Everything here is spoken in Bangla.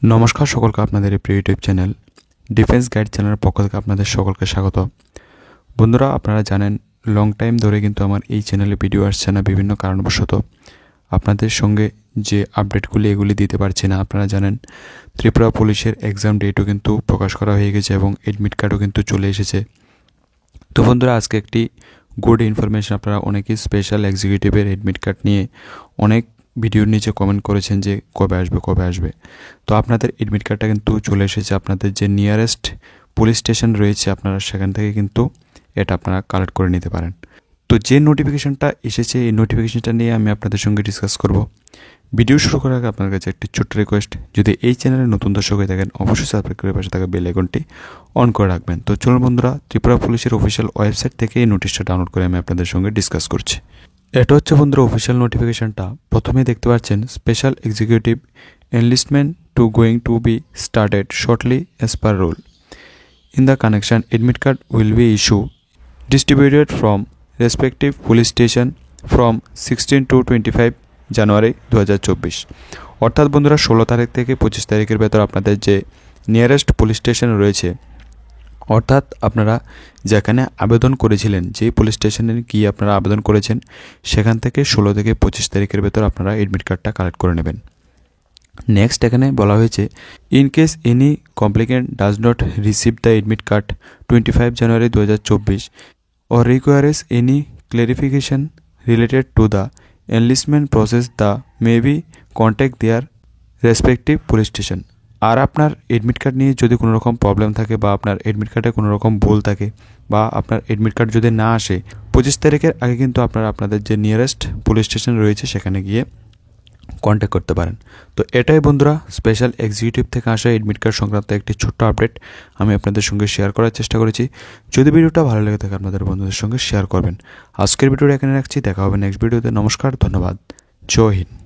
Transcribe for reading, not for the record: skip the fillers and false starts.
নমস্কার সকলকে আপনাদের এই প্রিয় ইউটিউব চ্যানেল ডিফেন্স গাইড চ্যানেলের পক্ষ থেকে আপনাদের সকলকে স্বাগত। বন্ধুরা, আপনারা জানেন লং টাইম ধরে কিন্তু আমার এই চ্যানেলে ভিডিও আসছে না বিভিন্ন কারণবশত। আপনাদের সঙ্গে যে আপডেটগুলি এগুলি দিতে পারছি না। আপনারা জানেন ত্রিপুরা পুলিশের এক্সাম ডেটও কিন্তু প্রকাশ করা হয়ে গেছে এবং এডমিট কার্ডও কিন্তু চলে এসেছে। তো বন্ধুরা, আজকে একটি গুড ইনফরমেশন। আপনারা অনেকেই স্পেশাল এক্সিকিউটিভের এডমিট কার্ড নিয়ে অনেক ভিডিওর নিচে কমেন্ট করেছেন যে কবে আসবে। তো আপনাদের এডমিট কার্ডটা কিন্তু চলে এসেছে। আপনাদের যে নিয়ারেস্ট পুলিশ স্টেশন রয়েছে আপনারা সেখান থেকে কিন্তু এটা আপনারা কালেক্ট করে নিতে পারেন। তো যে নোটিফিকেশনটা এসেছে এই নোটিফিকেশনটা নিয়ে আমি আপনাদের সঙ্গে ডিসকাস করব। ভিডিও শুরু করার আগে আপনার কাছে একটি ছোট্ট রিকোয়েস্ট, যদি এই চ্যানেলে নতুন দর্শক হয়ে থাকেন অবশ্যই সাবস্ক্রাইব করে পাশে থাকা বেল আইকনটি অন করে রাখবেন। তো চলুন বন্ধুরা, ত্রিপুরা পুলিশের অফিসিয়াল ওয়েবসাইট থেকে এই নোটিশটা ডাউনলোড করে আমি আপনাদের সঙ্গে ডিসকাস করছি। এটা হচ্ছে বন্ধুরা অফিসিয়াল নোটিফিকেশনটা। প্রথমেই দেখতে পাচ্ছেন special executive enlistment two going to B started shortly as per rule. In the connection admit card will be issue distributed from respective police station from 16 to 25 January 2024। অর্থাৎ বন্ধুরা 16 তারিখ থেকে 25 তারিখের ভেতর আপনাদের যে নিয়ারেস্ট পুলিশ স্টেশন রয়েছে, অর্থাৎ আপনারা যেখানে আবেদন করেছিলেন, যেই পুলিশ স্টেশনে গিয়ে আপনারা আবেদন করেছেন সেখান থেকে 16 থেকে 25 তারিখের ভেতর আপনারা এডমিট কার্ডটা কালেক্ট করে নেবেন। নেক্সট এখানে বলা হয়েছে in case any complainant does not receive the admit card 25 January 2024 or requires any clarification related to the enlistment process the may be contact their respective police station। আর আপনার এডমিট কার্ড নিয়ে যদি কোনো রকম প্রবলেম থাকে বা আপনার এডমিট কার্ডে কোনো রকম ভুল থাকে বা আপনার এডমিট কার্ড যদি না আসে 25 তারিখের আগে কিন্তু আপনারা আপনাদের যে নিয়ারেস্ট পুলিশ স্টেশন রয়েছে সেখানে গিয়ে কন্ট্যাক্ট করতে পারেন। তো এটাই বন্ধুরা স্পেশাল এক্সিকিউটিভ থেকে আসা এডমিট কার্ড সংক্রান্ত একটি ছোট্ট আপডেট আমি আপনাদের সঙ্গে শেয়ার করার চেষ্টা করেছি। যদি ভিডিওটা ভালো লেগে থাকে আপনাদের বন্ধুদের সঙ্গে শেয়ার করবেন। আজকের ভিডিওটা এখানে রাখছি, দেখা হবে নেক্সট ভিডিওতে। নমস্কার, ধন্যবাদ, জয় হিন্দ।